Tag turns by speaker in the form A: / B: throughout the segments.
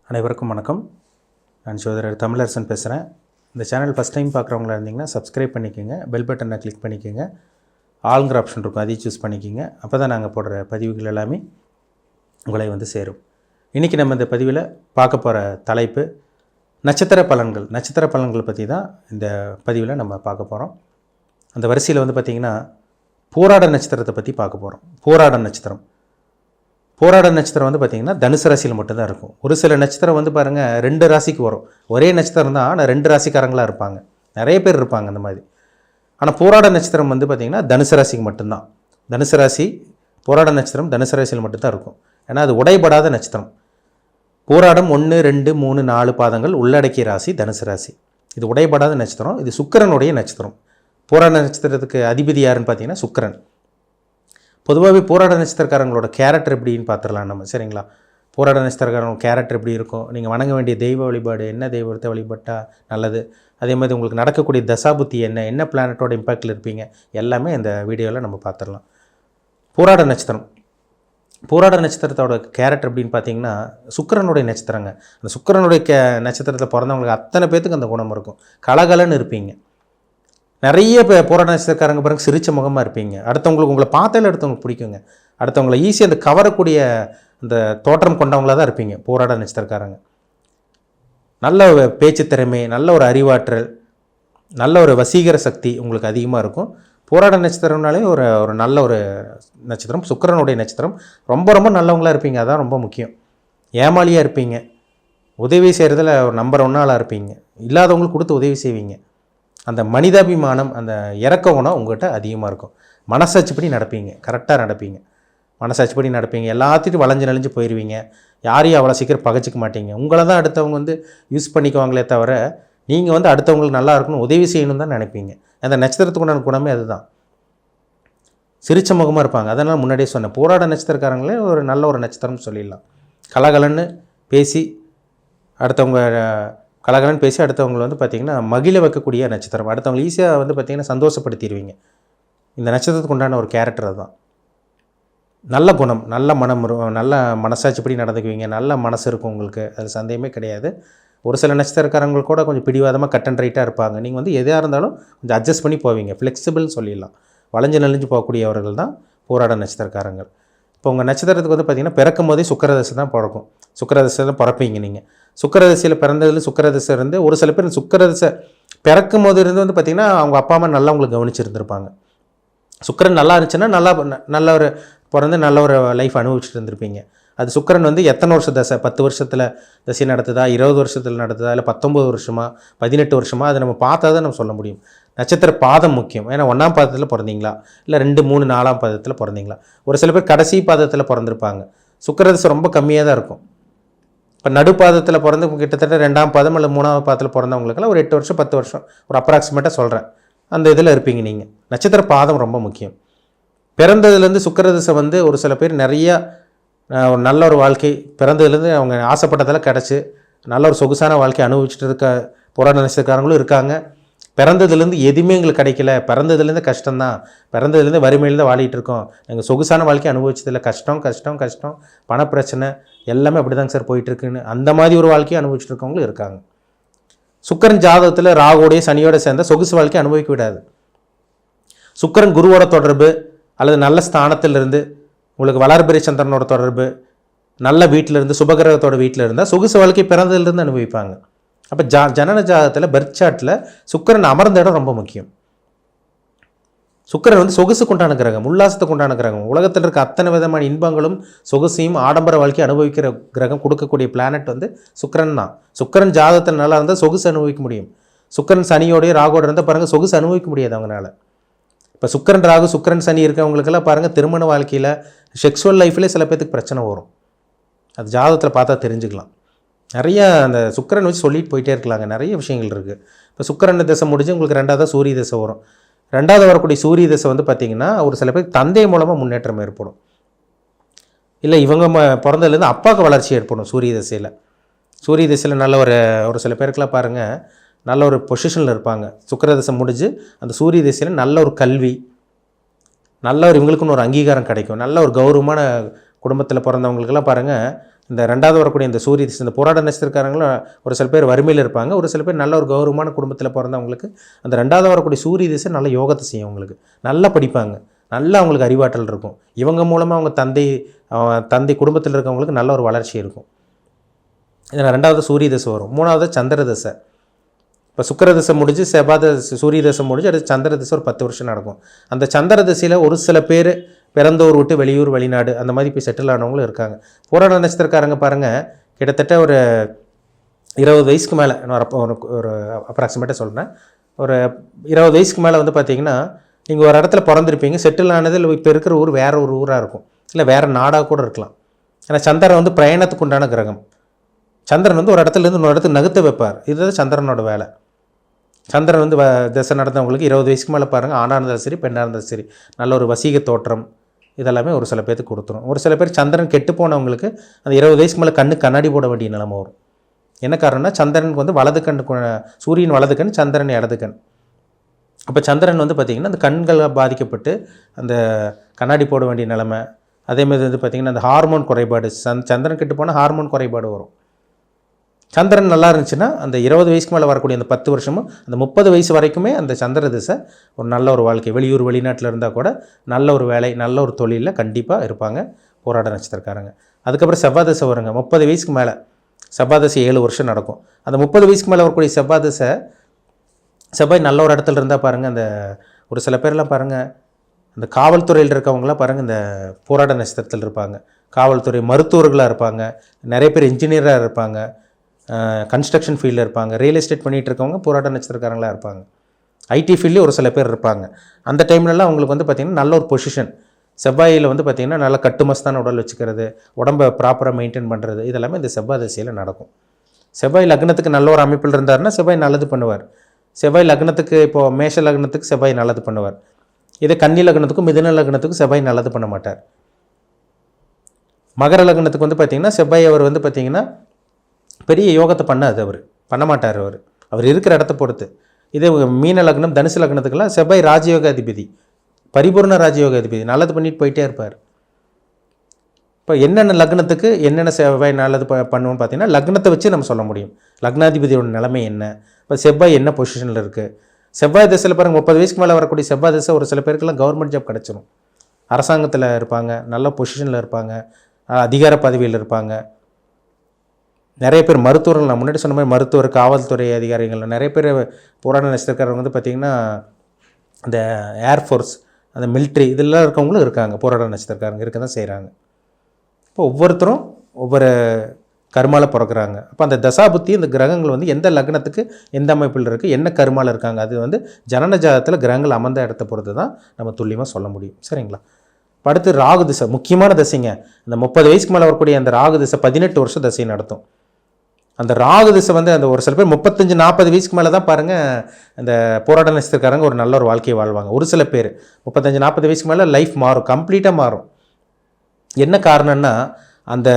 A: அனைவருக்கும் வணக்கம். நான் சோதரர் தமிழரசன் பேசுகிறேன். இந்த சேனல் ஃபஸ்ட் டைம் பார்க்குறவங்களா இருந்தீங்கன்னா சப்ஸ்கிரைப் பண்ணிக்கோங்க, பெல் பட்டனை கிளிக் பண்ணிக்கோங்க, ஆளுங்கிற ஆப்ஷன் இருக்கும், அதையும் சூஸ் பண்ணிக்கோங்க. அப்போ தான் நாங்கள் போடுற பதிவுகள் எல்லாமே உங்களை வந்து சேரும். இன்றைக்கி நம்ம இந்த பதிவில் பார்க்க போகிற தலைப்பு நட்சத்திர பலன்கள். நட்சத்திர பலன்களை பற்றி தான் இந்த பதிவில் நம்ம பார்க்க போகிறோம். அந்த வரிசையில் வந்து பார்த்திங்கன்னா போராட நட்சத்திரத்தை பற்றி பார்க்க போகிறோம். போராட நட்சத்திரம் வந்து பார்த்திங்கன்னா தனுசு ராசியில் மட்டும்தான் இருக்கும். ஒரு சில நட்சத்திரம் வந்து பாருங்கள் 2 ராசிக்கு வரும். ஒரே நட்சத்திரம் தான், ஆனால் 2 ராசிக்காரங்களாக இருப்பாங்க. நிறைய பேர் இருப்பாங்க அந்த மாதிரி. ஆனால் போராட நட்சத்திரம் வந்து பார்த்திங்கன்னா தனுசு ராசிக்கு மட்டும்தான். தனுசு ராசி போராட நட்சத்திரம் தனுசு ராசியில் மட்டும்தான் இருக்கும். ஏன்னா அது உடைபடாத நட்சத்திரம். போராடம் 1, 2, 3, 4 பாதங்கள் உள்ளடக்கிய ராசி தனுசு ராசி. இது உடைபடாத நட்சத்திரம். இது சுக்கிரனுடைய நட்சத்திரம். போராட நட்சத்திரத்துக்கு அதிபதி யாருன்னு பார்த்தீங்கன்னா சுக்கிரன். பொதுவாகவே போராட நட்சத்திரக்காரங்களோட கேரக்டர் எப்படின்னு பார்த்துடலாம் நம்ம. சரிங்களா? போராட நட்சத்திரக்காரங்க கேரக்டர் எப்படி இருக்கும், நீங்கள் வணங்க வேண்டிய தெய்வ வழிபாடு என்ன, தெய்வத்தை வழிபட்டால் நல்லது, அதே மாதிரி உங்களுக்கு நடக்கக்கூடிய தசாபுத்தி என்ன பிளானட்டோட இம்பேக்டில் இருப்பீங்க, எல்லாமே இந்த வீடியோவில் நம்ம பார்த்துடலாம். போராட நட்சத்திரத்தோட கேரக்டர் எப்படின்னு பார்த்தீங்கன்னா சுக்கிரனுடைய நட்சத்திரங்க. அந்த சுக்கிரனுடைய நட்சத்திரத்தில் பிறந்தவங்களுக்கு அத்தனை பேத்துக்கு அந்த குணம் இருக்கும். கலகலன்னு இருப்பீங்க. நிறைய போராட நட்சத்திரக்காரங்க பாருங்கள் சிரிச்ச முகமாக இருப்பீங்க. அடுத்தவங்களுக்கு உங்களை பார்த்தாலே அடுத்தவங்களுக்கு பிடிக்குங்க. அடுத்தவங்களை ஈஸியாக அந்த கவரக்கூடிய அந்த தோற்றம் கொண்டவங்களாக தான் இருப்பீங்க போராட நட்சத்திரக்காரங்க. நல்ல பேச்சு திறமை, நல்ல ஒரு அறிவாற்றல், நல்ல ஒரு வசீகர சக்தி உங்களுக்கு அதிகமாக இருக்கும். போராட நட்சத்திரம்னாலே ஒரு நல்ல ஒரு நட்சத்திரம். சுக்கிரனுடைய நட்சத்திரம். ரொம்ப நல்லவங்களாக இருப்பீங்க. அதான் ரொம்ப முக்கியம். ஏமாளியாக இருப்பீங்க. உதவி செய்கிறதுல ஒரு நம்பர் 1 ஆளாக இருப்பீங்க. இல்லாதவங்களுக்கு கொடுத்து உதவி செய்வீங்க. அந்த மனிதாபிமானம், அந்த இறக்க குணம் உங்கள்கிட்ட அதிகமாக இருக்கும். மனசாட்சிப்படி நடப்பீங்க. கரெக்டாக நடப்பீங்க. மனசாட்சிப்படி நடப்பீங்க. எல்லாத்தையும் வளைஞ்சு நெளிஞ்சு போயிடுவீங்க. யாரையும் அவ்வளோ சீக்கிரம் பகைச்சிக்க மாட்டீங்க. உங்களை தான் அடுத்தவங்க வந்து யூஸ் பண்ணிக்குவாங்களே தவிர நீங்கள் வந்து அடுத்தவங்களுக்கு நல்லா இருக்கணும், உதவி செய்யணும் தான் நினைப்பீங்க. அந்த நட்சத்திரத்துக்குண்டான குணமே அதுதான். சிரிச்ச முகமாக இருப்பாங்க. அதனால் முன்னாடியே சொன்னேன், போராட நட்சத்திரக்காரங்களே ஒரு நல்ல ஒரு நட்சத்திரம்னு சொல்லிடலாம். கலகலன்னு பேசி அடுத்தவங்களை வந்து பார்த்திங்கன்னா மகிழ வைக்கக்கூடிய நட்சத்திரம். அடுத்தவங்களை ஈஸியாக வந்து பார்த்திங்கன்னா சந்தோஷப்படுத்திடுவீங்க. இந்த நட்சத்திரத்துக்கு உண்டான ஒரு கேரக்டர் அதுதான். நல்ல குணம், நல்ல மனம், நல்ல மனசாட்சிப்படி நடந்துக்குவீங்க. நல்ல மனசு இருக்கும் உங்களுக்கு, அது சந்தேகமே கிடையாது. ஒரு சில நட்சத்திரக்காரங்கள் கூட கொஞ்சம் பிடிவாதமாக கட் அண்ட் ரைட்டாக இருப்பாங்க. நீங்கள் வந்து எதாக இருந்தாலும் கொஞ்சம் அட்ஜஸ்ட் பண்ணி போவீங்க. ஃப்ளெக்சிபிள்னு சொல்லிடலாம். வளைஞ்சு நெளிஞ்சு போகக்கூடியவர்கள் தான் போராட நட்சத்திரக்காரங்கள். இப்போ உங்கள் நட்சத்திரத்துக்கு வந்து பார்த்திங்கன்னா பிறக்கும் போதே சுக்கிரதசை தான் பிறக்கும். சுக்கிரதசை தான் பிறப்பீங்க நீங்கள். சுக்கிரதசையில் பிறந்ததில் சுக்கிரதசை இருந்து ஒரு சில பேர் சுக்கிரதசை பிறக்கும் போது இருந்து வந்து பார்த்திங்கன்னா அவங்க அப்பா அம்மா நல்லா உங்களுக்கு கவனிச்சிருந்துருப்பாங்க. சுக்கிரன் நல்லா இருந்துச்சுன்னா நல்ல ஒரு பிறந்து நல்ல ஒரு லைஃப் அனுபவிச்சுட்டு இருந்திருப்பீங்க. அது சுக்கிரன் வந்து எத்தனை வருஷம் தசை, 10 வருஷத்தில் தசை நடத்துதா, 20 வருஷத்தில் நடத்துதா, இல்லை 19 வருஷமா, 18 வருஷமா, அதை நம்ம பார்த்தா தான் நம்ம சொல்ல முடியும். நட்சத்திர பாதம் முக்கியம். ஏன்னா 1ஆம் பாதத்தில் பிறந்தீங்களா, இல்லை 2, 3, 4ஆம் பாதத்தில் பிறந்தீங்களா. ஒரு சில பேர் கடைசி பாதத்தில் பிறந்திருப்பாங்க. சுக்கிரதசை ரொம்ப கம்மியாக தான் இருக்கும். இப்போ நடுப்பாதத்தில் பிறந்து கிட்டத்தட்ட 2ஆம் பாதம் இல்லை 3ஆம் பாதத்தில் பிறந்தவங்களுக்கெல்லாம் ஒரு 8 வருஷம் 10 வருஷம் ஒரு அப்ராக்சிமேட்டாக சொல்கிறேன், அந்த இதில் இருப்பீங்க நீங்கள். நட்சத்திர பாதம் ரொம்ப முக்கியம். பிறந்ததுலேருந்து சுக்கிரதசை வந்து ஒரு சில பேர் நிறையா ஒரு நல்ல ஒரு வாழ்க்கை பிறந்ததுலேருந்து அவங்க ஆசைப்பட்டதெல்லாம் கிடச்சி நல்ல ஒரு சொகுசான வாழ்க்கை அனுபவிச்சுட்டு இருக்க போராட நட்சத்திரக்காரங்களும் இருக்காங்க. பிறந்ததுலேருந்து எதுவுமே எங்களுக்கு கிடைக்கல, பிறந்ததுலேருந்து கஷ்டம்தான், பிறந்ததுலேருந்து வறுமையில் தான் வாழிட்டு இருக்கோம், எங்கள் சொகுசான வாழ்க்கை அனுபவிச்சதில்லை, கஷ்டம், பணப்பிரச்சனை எல்லாமே அப்படி தாங்க சார் போயிட்டுருக்குன்னு அந்த மாதிரி ஒரு வாழ்க்கையை அனுபவிச்சுட்டு இருக்கவங்களும் இருக்காங்க. சுக்கிரன் ஜாதகத்தில் ராகுவோடைய சனியோட சேர்ந்த சொகுசு வாழ்க்கையை அனுபவிக்க விடாது. சுக்கிரன் குருவோட தொடர்பு அல்லது நல்ல ஸ்தானத்திலிருந்து உங்களுக்கு வளர்பிறை சந்திரனோட தொடர்பு, நல்ல வீட்டிலிருந்து சுபகிரகத்தோட வீட்டில் இருந்தால் சொகுசு வாழ்க்கை பிறந்ததுலேருந்து அனுபவிப்பாங்க. அப்போ ஜனன ஜாதகத்தில் பர்த் சார்ட்டில் சுக்கிரன் அமர்ந்த இடம் ரொம்ப முக்கியம். சுக்கிரன் வந்து சொகுசுக்கு உண்டான கிரகம், உல்லாசத்துக்கு உண்டான கிரகம். உலகத்தில் இருக்க அத்தனை விதமான இன்பங்களும் சொகுசையும் ஆடம்பர வாழ்க்கை அனுபவிக்கிற கிரகம், கொடுக்கக்கூடிய பிளானட் வந்து சுக்கிரன் தான். சுக்கிரன் ஜாதகத்தில் நல்லா இருந்தால் சொகுசு அனுபவிக்க முடியும். சுக்கிரன் சனியோடைய ராகோட இருந்தால் பாருங்கள் சொகுசு அனுபவிக்க முடியாது அவங்களால. இப்போ சுக்கிரன் ராகு சுக்கிரன் சனி இருக்கவங்களுக்கெல்லாம் பாருங்கள் திருமண வாழ்க்கையில் செக்ஷுவல் லைஃப்லேயே சில பேருக்கு பிரச்சனை வரும். அது ஜாதகத்தில் பார்த்தா தெரிஞ்சுக்கலாம். நிறைய அந்த சுக்கிரன் வச்சு சொல்லிட்டு போயிட்டே இருக்கலாங்க. நிறைய விஷயங்கள் இருக்குது. இப்போ சுக்கிரன் தசை முடிஞ்சு உங்களுக்கு 2ஆவது சூரிய தசை வரும். 2ஆவது வரக்கூடிய சூரிய தசை வந்து பார்த்திங்கன்னா ஒரு சில பேருக்கு தந்தை மூலமாக முன்னேற்றம் ஏற்படும். இல்லை இவங்க பிறந்ததுலேருந்து அப்பாவுக்கு வளர்ச்சி ஏற்படும் சூரிய தசையில் நல்ல ஒரு சில பேருக்கெல்லாம் பாருங்கள் நல்ல ஒரு பொசிஷனில் இருப்பாங்க. சுக்கிரதசை முடிஞ்சு அந்த சூரிய தசையில் நல்ல ஒரு கல்வி, நல்ல ஒரு இவங்களுக்குன்னு ஒரு அங்கீகாரம் கிடைக்கும். நல்ல ஒரு கௌரவமான குடும்பத்தில் பிறந்தவங்களுக்கெல்லாம் பாருங்கள் இந்த 2வது வரக்கூடிய இந்த சூரிய திசை, இந்த போராட நட்சத்திரக்காரங்களும் ஒரு சில பேர் வறுமையில் இருப்பாங்க, ஒரு சில பேர் நல்ல ஒரு கௌரவமான குடும்பத்தில் பிறந்தவங்களுக்கு அந்த 2வது வரக்கூடிய சூரிய திசை நல்ல யோகத்தை செய்யும். அவங்களுக்கு நல்லா படிப்பாங்க, நல்லா அவங்களுக்கு அறிவாற்றல் இருக்கும். இவங்க மூலமாக அவங்க தந்தை குடும்பத்தில் இருக்கவங்களுக்கு நல்ல ஒரு வளர்ச்சி இருக்கும். இதில் 2வது சூரிய திசை வரும். 3வது சந்திர திசை. இப்போ சுக்கிர திசை முடிஞ்சு சூரிய திசை முடிஞ்சு அடுத்து சந்திர திசை ஒரு 10 வருஷம் நடக்கும். அந்த சந்திர திசையில் ஒரு சில பேர் பிறந்தூர் விட்டு வெளியூர் வெளிநாடு அந்த மாதிரி போய் செட்டில் ஆனவங்களும் இருக்காங்க. போராட நட்சத்திரக்காரங்க பாருங்கள், கிட்டத்தட்ட ஒரு 20 வயசுக்கு மேலே, நான் ஒரு அப்ராக்சிமேட்டாக சொல்கிறேன், ஒரு 20 வயசுக்கு மேலே வந்து பார்த்திங்கன்னா நீங்கள் ஒரு இடத்துல பிறந்திருப்பீங்க, செட்டில் ஆனதில் இப்போ இருக்கிற ஊர் வேறு ஒரு ஊராக இருக்கும், இல்லை வேறு நாடாக கூட இருக்கலாம். ஏன்னா சந்திரன் வந்து பிரயாணத்துக்கு உண்டான கிரகம். சந்திரன் வந்து ஒரு இடத்துலேருந்து இன்னொரு இடத்துக்கு நகர்த்த வைப்பார். இதுதான் சந்திரனோட வேலை. சந்திரன் வந்து திசை நடந்தவங்களுக்கு 20 வயசுக்கு மேலே பாருங்கள், ஆணாக இருந்தாலும் சரி பெண்ணாக இருந்தாலும் சரி நல்ல ஒரு வசீக தோற்றம் இதெல்லாமே ஒரு சில பேருக்கு கொடுத்துரும். ஒரு சில பேர் சந்திரன் கெட்டு போனவங்களுக்கு அந்த 20 வயசுக்கு மேலே கண்ணாடி போட வேண்டிய நிலைமை வரும். என்ன காரணம்னா சந்திரனுக்கு வந்து வலது கண், சூரியன் வலது கண், சந்திரன் இடது கண். அப்போ சந்திரன் வந்து பார்த்திங்கன்னா அந்த கண்களை பாதிக்கப்பட்டு அந்த கண்ணாடி போட வேண்டிய நிலைமை. அதேமாதிரி வந்து பார்த்திங்கன்னா அந்த ஹார்மோன் குறைபாடு, சந்திரன் கெட்டு போனால் ஹார்மோன் குறைபாடு வரும். சந்திரன் நல்லா இருந்துச்சுன்னா அந்த 20 வயசுக்கு மேலே வரக்கூடிய அந்த 10 வருஷமும் அந்த 30 வயசு வரைக்குமே அந்த சந்திர திசை ஒரு நல்ல ஒரு வாழ்க்கை, வெளியூர் வெளிநாட்டில் இருந்தால் கூட நல்ல ஒரு வேலை, நல்ல ஒரு தொழிலில் கண்டிப்பாக இருப்பாங்க போராட நட்சத்திரக்காரங்க. அதுக்கப்புறம் செவ்வாய் திசை வருங்க. 30 வயசுக்கு மேலே செவ்வாய் திசை 7 வருஷம் நடக்கும். அந்த 30 வயசுக்கு மேலே வரக்கூடிய செவ்வாய் திசை, செவ்வாய் நல்ல ஒரு இடத்துல இருந்தால் பாருங்கள், அந்த ஒரு சில பேர்லாம் பாருங்கள் அந்த காவல்துறையில் இருக்கவங்களாம் பாருங்கள் இந்த போராட நட்சத்திரத்தில் இருப்பாங்க. காவல்துறை மருத்துவர்களாக இருப்பாங்க, நிறைய பேர் இன்ஜினியராக இருப்பாங்க, கன்ஸ்ட்ரக்ஷன் ஃபீல்டில் இருப்பாங்க, ரியல் எஸ்டேட் பண்ணிகிட்டு இருக்கவங்க போராட்ட நட்சத்திரக்காரங்களாக இருப்பாங்க, ஐடி ஃபீல்ட்லேயும் ஒரு சில பேர் இருப்பாங்க. அந்த டைம்லலாம் அவங்களுக்கு வந்து பார்த்திங்கன்னா நல்ல ஒரு பொசிஷன். செவ்வாயில் வந்து பார்த்திங்கன்னா நல்லா கட்டுமஸ்தான உடல் வச்சுக்கிறது, உடம்பை ப்ராப்பராக மெயின்டைன் பண்ணுறது, இதெல்லாமே இந்த செவ்வாய் திசையில் நடக்கும். செவ்வாய் லக்னத்துக்கு நல்ல ஒரு அமைப்பில் இருந்தாருன்னா செவ்வாய் நல்லது பண்ணுவார். செவ்வாய் லக்னத்துக்கு இப்போது மேஷ லக்னத்துக்கு செவ்வாய் நல்லது பண்ணுவார். இதே கன்னி லக்னத்துக்கும் மிதுன லக்னத்துக்கும் செவ்வாய் நல்லது பண்ண மாட்டார். மகர லக்னத்துக்கு வந்து பார்த்திங்கன்னா செவ்வாய் அவர் வந்து பார்த்திங்கன்னா பெரிய யோகத்தை பண்ண மாட்டார். அவர் இருக்கிற இடத்த பொறுத்து. இதே மீன லக்னம் தனுசு லக்னத்துக்கெல்லாம் செவ்வாய் ராஜயோக அதிபதி, பரிபூர்ண ராஜயோக அதிபதி, நல்லது பண்ணிட்டு போயிட்டே இருப்பார். இப்போ என்னென்ன லக்னத்துக்கு என்னென்ன செவ்வாய் நல்லது பண்ணுவோன்னு பார்த்தீங்கன்னா லக்னத்தை வச்சு நம்ம சொல்ல முடியும் லக்னாதிபதியோட நிலைமை என்ன, இப்போ செவ்வாய் என்ன பொசிஷனில் இருக்குது. செவ்வாய் திசையில் பாருங்கள் 30 வயசுக்கு மேலே வரக்கூடிய செவ்வாய் திசை ஒரு சில பேருக்கெல்லாம் கவர்மெண்ட் ஜாப் கிடச்சிடும், அரசாங்கத்தில் இருப்பாங்க, நல்ல பொசிஷனில் இருப்பாங்க, அதிகார பதவியில் இருப்பாங்க. நிறைய பேர் மருத்துவர்கள், நான் முன்னாடி சொன்ன மாதிரி மருத்துவர், காவல்துறை அதிகாரிகள், நிறைய பேர் போராட நட்சத்திரக்காரங்க வந்து பார்த்திங்கன்னா இந்த ஏர்ஃபோர்ஸ், அந்த மிலிட்ரி இதெல்லாம் இருக்கவங்களும் இருக்காங்க. போராட நட்சத்திரக்காரங்க இருக்க தான் செய்கிறாங்க. இப்போ ஒவ்வொருத்தரும் ஒவ்வொரு கர்மாவில் பிறக்கிறாங்க. அப்போ அந்த தசாபுத்தி இந்த கிரகங்கள் வந்து எந்த லக்னத்துக்கு எந்த அமைப்பில் இருக்குது, என்ன கர்மாவில் இருக்காங்க, அது வந்து ஜனன ஜாதகத்தில் கிரகங்கள் அமர்ந்த இடத்த பொறுத்து தான் நம்ம துல்லியமாக சொல்ல முடியும். சரிங்களா? அடுத்து ராகு திசை, முக்கியமான திசைங்க. இந்த 30 வயசுக்கு மேலே வரக்கூடிய அந்த ராகு திசை 18 வருஷம் திசை நடத்தும். அந்த ராகு திசை வந்து அந்த ஒரு சில பேர் 35-40 வயசுக்கு மேலே தான் பாருங்கள் அந்த போராட்ட நட்சத்திரக்காரங்க ஒரு நல்ல ஒரு வாழ்க்கையை வாழ்வாங்க. ஒரு சில பேர் 35-40 வயசுக்கு மேலே லைஃப் மாறும், கம்ப்ளீட்டாக மாறும். என்ன காரணம்னா அந்த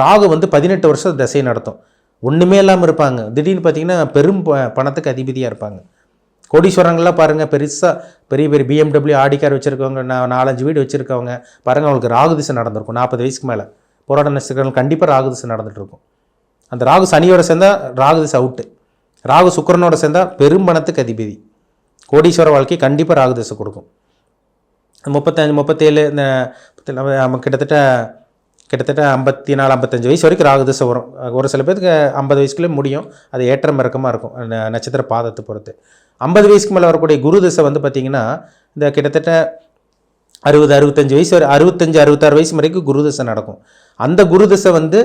A: ராகு வந்து 18 வருஷம் திசையை நடத்தும். ஒன்றுமே இல்லாமல் இருப்பாங்க, திடீர்னு பார்த்திங்கன்னா பெரும் பணத்துக்கு அதிபதியாக இருப்பாங்க. கோடீஸ்வரங்கள்லாம் பாருங்கள், பெரிய பெரிய BMW ஆடி கார் வச்சுருக்கவங்க, 4-5 வீடு வச்சுருக்கவங்க பாருங்கள், அவங்களுக்கு ராகு திசை நடந்திருக்கும். 40 வயசுக்கு மேலே போராட்ட நட்சத்திரங்கள் கண்டிப்பாக ராகு திசை நடந்துகிட்ருக்கும். அந்த ராகு சனியோட சேர்ந்தால் ராகு திசை அவுட்டு, ராகு சுக்கிரனோட சேர்ந்தால் பெரும் பணத்துக்கு அதிபதி, கோடீஸ்வர வாழ்க்கை கண்டிப்பாக ராகு திசை கொடுக்கும். 35-37 இந்த நம்ம கிட்டத்தட்ட 54-55 வயசு வரைக்கும் ராகு திசை வரும். ஒரு சில பேருக்கு 50 வயசுக்குள்ளே முடியும், அது ஏற்றம் இறக்கமாக இருக்கும் நட்சத்திர பாதத்தை பொறுத்து. 50 வயசுக்கு மேலே வரக்கூடிய குரு திசை வந்து பார்த்திங்கன்னா இந்த கிட்டத்தட்ட 60-65 வயசு வரை, 65-66 வயசு வரைக்கும் குரு திசை நடக்கும். அந்த குரு திசை வந்து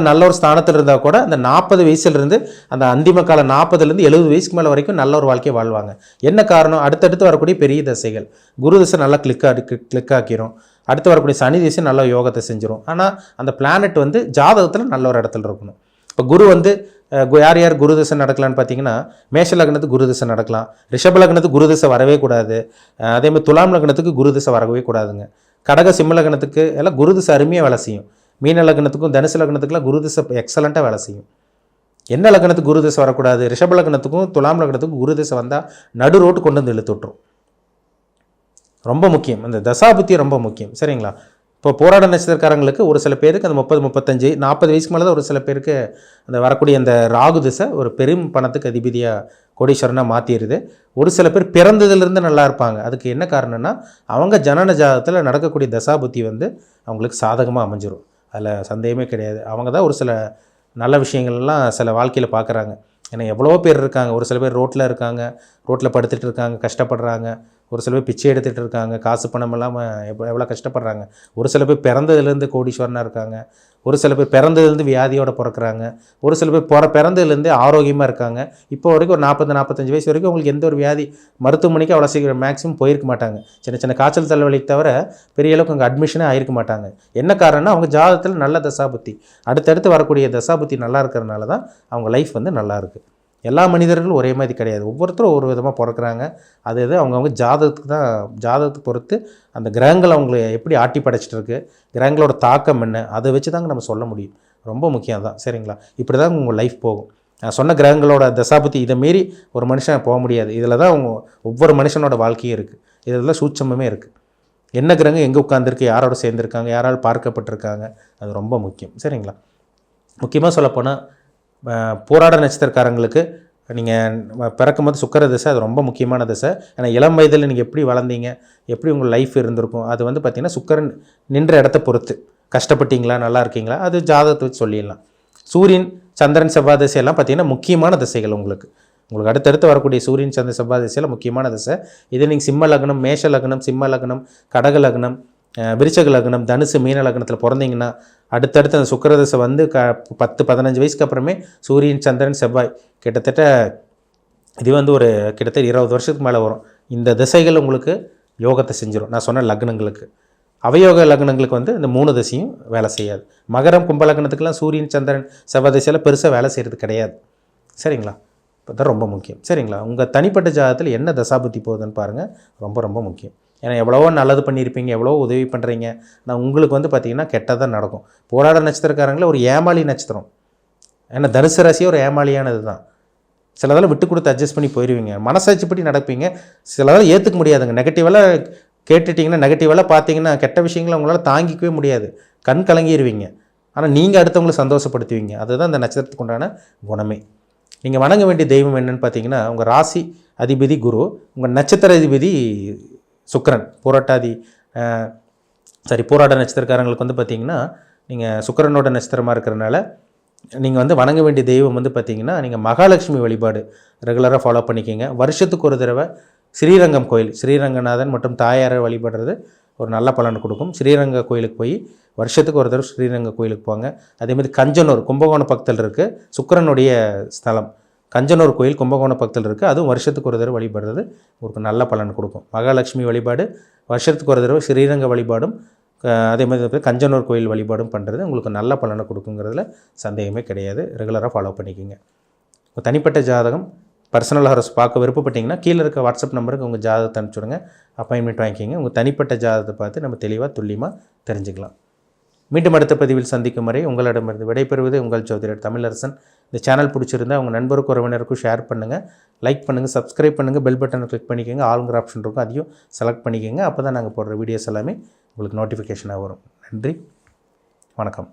A: நல்ல ஒரு ஸ்தானத்தில் இருந்தால் கூட அந்த 40 வயசுலேருந்து அந்த அந்திம கால 40லேருந்து 70 வயசுக்கு மேலே வரைக்கும் நல்ல ஒரு வாழ்க்கையை வாழ்வாங்க. என்ன காரணம்? அடுத்தடுத்து வரக்கூடிய பெரிய திசைகள். குரு திசை நல்லா கிளிக் ஆக்கிரும். அடுத்து வரக்கூடிய சனி திசை நல்ல யோகத்தை செஞ்சிடும். ஆனால் அந்த பிளானட் வந்து ஜாதகத்தில் நல்ல ஒரு இடத்துல இருக்கணும். இப்போ குரு வந்து யார் குரு திசை நடக்கலான்னு பார்த்தீங்கன்னா மேஷ லக்னத்துக்கு குரு திசை நடக்கலாம், ரிஷப லக்னத்துக்கு குரு திசை வரவே கூடாது, அதேமாதிரி துலாம் லக்னத்துக்கு குரு திசை வரவே கூடாதுங்க. கடக சிம்ம லக்னத்துக்கு எல்லாம் குரு திசை அருமையாக வேலை செய்யும். மீன லக்னத்துக்கும் தனுசு லக்னத்துக்குலாம் குரு திசை எக்ஸலண்ட்டாக வேலை செய்யும். என்ன லக்னத்துக்கு குரு திசை வரக்கூடாது? ரிஷப லக்னத்துக்கும் துலாம் லக்னத்துக்கும் குரு திசை வந்தால் நடு ரோட்டு கொண்டு வந்து இழுத்துட்ரும். ரொம்ப முக்கியம், இந்த தசாபுத்தி ரொம்ப முக்கியம். சரிங்களா? இப்போ போராட நட்சத்திரக்காரங்களுக்கு ஒரு சில பேருக்கு அந்த 30, 35, 40 வயசுக்கு மேலே தான் ஒரு சில பேருக்கு அந்த வரக்கூடிய அந்த ராகு திசை ஒரு பெரும் பணத்துக்கு அதிபதியாக கோடீஸ்வரனாக மாற்றிடுது. ஒரு சில பேர் பிறந்ததுலேருந்து நல்லா இருப்பாங்க. அதுக்கு என்ன காரணம்னா அவங்க ஜனன ஜாதகத்தில் நடக்கக்கூடிய தசாபுத்தி வந்து அவங்களுக்கு சாதகமாக அமைஞ்சிரும். அதில் சந்தேகமே கிடையாது. அவங்க தான் ஒரு சில நல்ல விஷயங்கள்லாம் சில வாழ்க்கையில் பார்க்குறாங்க. ஏன்னா எவ்வளோ பேர் இருக்காங்க. ஒரு சில பேர் ரோட்டில் இருக்காங்க, ரோட்டில் படுத்துட்டு இருக்காங்க, கஷ்டப்படுறாங்க. ஒரு சில பேர் பிச்சை எடுத்துகிட்டு இருக்காங்க, காசு பணம் இல்லாமல் எவ்வளோ கஷ்டப்படுறாங்க. ஒரு சில பேர் பிறந்ததுலேருந்து கோடீஸ்வரனாக இருக்காங்க. ஒரு சில பேர் பிறந்ததுலேருந்து வியாதியோடு பிறக்கிறாங்க. ஒரு சில பேர் பிறந்ததுலேருந்து ஆரோக்கியமாக இருக்காங்க. இப்போ வரைக்கும் ஒரு 40, 45 வயசு வரைக்கும் அவங்களுக்கு எந்த ஒரு வியாதி மருத்துவமனைக்கு அவ்வளோ சீக்கிரம் மேக்ஸிமம் போயிருக்க மாட்டாங்க. சின்ன சின்ன காய்ச்சல் தலைவலிக்கு தவிர பெரிய அளவுக்கு அங்கே அட்மிஷனே ஆயிருக்க மாட்டாங்க. என்ன காரணம்னா அவங்க ஜாதகத்தில் நல்ல தசாபுத்தி, அடுத்தடுத்து வரக்கூடிய தசாபுத்தி நல்லா இருக்கிறதுனால தான் அவங்க லைஃப் வந்து நல்லா இருக்குது. எல்லா மனிதர்களும் ஒரே மாதிரி கிடையாது. ஒவ்வொருத்தரும் ஒரு விதமாக பிறக்கிறாங்க. அது அவங்கவுங்க ஜாதகத்துக்கு பொறுத்து அந்த கிரகங்கள் அவங்களை எப்படி ஆட்டி படைச்சிட்டு இருக்கு, கிரகங்களோட தாக்கம் என்ன, அதை வச்சு தாங்க நம்ம சொல்ல முடியும். ரொம்ப முக்கியம் தான். சரிங்களா? இப்படி தான் உங்கள் லைஃப் போகும். நான் சொன்ன கிரகங்களோட தசாபுத்தி இதை மீறி ஒரு மனுஷன் போக முடியாது. இதில் தான் அவங்க ஒவ்வொரு மனுஷனோட வாழ்க்கையும் இருக்குது. இதில் சூட்சமே இருக்குது. என்ன கிரகம் எங்கே உட்காந்துருக்கு, யாரோட சேர்ந்துருக்காங்க, யாரால் பார்க்கப்பட்டிருக்காங்க, அது ரொம்ப முக்கியம். சரிங்களா? முக்கியமாக சொல்லப்போனால் போராட நட்சத்திரக்காரங்களுக்கு நீங்கள் பிறக்கும்போது சுக்கிர திசை அது ரொம்ப முக்கியமான திசை. ஏன்னா இளம் வயதில் நீங்கள் எப்படி வளர்ந்தீங்க, எப்படி உங்கள் லைஃப் இருந்திருக்கும், அது வந்து பார்த்திங்கன்னா சுக்கிரன் நின்ற இடத்த பொறுத்து கஷ்டப்பட்டீங்களா, நல்லா இருக்கீங்களா, அது ஜாதகத்தை வச்சு சொல்லிடலாம். சூரியன் சந்திரன் செவ்வாய் திசையெல்லாம் பார்த்திங்கன்னா முக்கியமான திசைகள். உங்களுக்கு அடுத்தடுத்து வரக்கூடிய சூரியன் சந்திரன் செவ்வாய் திசையில் முக்கியமான திசை. இதே நீங்கள் சிம்ம லக்னம், மேஷ லக்னம், சிம்ம லக்னம், கடக லக்னம், விருச்சக லக்னம், தனுசு, மீன லக்னத்தில் பிறந்தீங்கன்னா அடுத்தடுத்து அந்த சுக்கிரதசை வந்து 10-15 வயசுக்கு அப்புறமே சூரியன் சந்திரன் செவ்வாய் கிட்டத்தட்ட இது வந்து ஒரு கிட்டத்தட்ட 20 வருஷத்துக்கு மேலே வரும். இந்த திசைகள் உங்களுக்கு யோகத்தை செஞ்சிடும். நான் சொன்ன லக்னங்களுக்கு, அவயோக லக்னங்களுக்கு வந்து இந்த 3 திசையும் வேலை செய்யாது. மகரம் கும்ப லக்னத்துக்கெல்லாம் சூரியன் சந்திரன் செவ்வாய் திசையில் பெருசாக வேலை செய்கிறது கிடையாது. சரிங்களா? இப்போ தான் ரொம்ப முக்கியம். சரிங்களா? உங்கள் தனிப்பட்ட ஜாதகத்தில் என்ன தசாபுத்தி போகுதுன்னு பாருங்கள். ரொம்ப ரொம்ப முக்கியம். ஏன்னா எவ்வளவோ நல்லது பண்ணியிருப்பீங்க, எவ்வளோ உதவி பண்ணுறீங்க. நான் உங்களுக்கு வந்து பார்த்திங்கன்னா கெட்டதாக நடக்கும். போராட நட்சத்திரக்காரங்களே ஒரு ஏமாளி நட்சத்திரம். ஏன்னா தனுசு ராசியே ஒரு ஏமாளியானது தான். சிலதெல்லாம் விட்டு கொடுத்து அட்ஜஸ்ட் பண்ணி போயிடுவீங்க, மனசாட்சிப்படி நடப்பீங்க. சிலதெல்லாம் ஏற்றுக்க முடியாதுங்க. நெகட்டிவெல்லாம் கேட்டுட்டிங்கன்னா, நெகட்டிவெல்லாம் பார்த்தீங்கன்னா கெட்ட விஷயங்களை உங்களால் தாங்கிக்கவே முடியாது, கண் கலங்கிடுவீங்க. ஆனால் நீங்கள் அடுத்தவங்களை சந்தோஷப்படுத்துவீங்க. அதுதான் இந்த நட்சத்திரத்துக்கு உண்டான குணமே. நீங்கள் வணங்க வேண்டிய தெய்வம் என்னென்னு பார்த்தீங்கன்னா, உங்கள் ராசி அதிபதி குரு, உங்கள் நட்சத்திர அதிபதி சுக்கிரன். போராட நட்சத்திரக்காரங்களுக்கு வந்து பார்த்திங்கன்னா நீங்கள் சுக்கிரனோட நட்சத்திரமாக இருக்கிறனால நீங்கள் வந்து வணங்க வேண்டிய தெய்வம் வந்து பார்த்திங்கன்னா நீங்கள் மகாலட்சுமி வழிபாடு ரெகுலராக ஃபாலோ பண்ணிக்கிங்க. வருஷத்துக்கு ஒரு தடவை ஸ்ரீரங்கம் கோயில், ஸ்ரீரங்கநாதன் மற்றும் தாயாரை வழிபடுறது ஒரு நல்ல பலன் கொடுக்கும். ஸ்ரீரங்க கோயிலுக்கு போய் வருஷத்துக்கு ஒரு தடவை ஸ்ரீரங்க கோயிலுக்கு போங்க. அதேமாதிரி கஞ்சனூர் கும்பகோணம் பக்கத்தில் இருக்குது சுக்கிரனுடைய ஸ்தலம். கஞ்சனூர் கோயில் கும்பகோணம் பக்கத்தில் இருக்குது. அதுவும் வருஷத்துக்கு ஒரு தடவை வழிபடுறது உங்களுக்கு நல்ல பலன் கொடுக்கும். மகாலட்சுமி வழிபாடு வருஷத்துக்கு ஒரு தடவை, ஸ்ரீரங்க வழிபாடும் அதே மாதிரி கஞ்சனூர் கோயில் வழிபாடும் பண்ணுறது உங்களுக்கு நல்ல பலனை கொடுக்குங்கிறதுல சந்தேகமே கிடையாது. ரெகுலராக ஃபாலோ பண்ணிக்கோங்க. உங்கள் தனிப்பட்ட ஜாதகம் பர்சனல் ஹாரஸ் பார்க்க விருப்பப்பட்டிங்கன்னா கீழே இருக்க வாட்ஸ்அப் நம்பருக்கு உங்கள் ஜாதகத்தை அனுப்பிச்சுடுங்க, அப்பாயின்மெண்ட் வாங்கிக்கிங்க. உங்கள் தனிப்பட்ட ஜாதகத்தை பார்த்து நம்ம தெளிவாக துல்லியமாக தெரிஞ்சுக்கலாம். மீண்டும் அடுத்த பதிவில் சந்திக்கும் வரை உங்களிடமிருந்து விடைபெறுவது உங்கள் ஜோதிடர் தமிழரசன். இந்த சேனல் பிடிச்சிருந்தால் உங்கள் நண்பருக்கும் உறவினருக்கும் ஷேர் பண்ணுங்கள், லைக் பண்ணுங்கள், சப்ஸ்கிரைப் பண்ணுங்கள், பெல் பட்டனை கிளிக் பண்ணிக்கோங்க. ஆளுங்கிற ஆப்ஷன் இருக்கும், அதையும் செலக்ட் பண்ணிக்கோங்க. அப்போ தான் நாங்கள் போடுற வீடியோஸ் எல்லாமே உங்களுக்கு நோட்டிஃபிகேஷனாக வரும். நன்றி, வணக்கம்.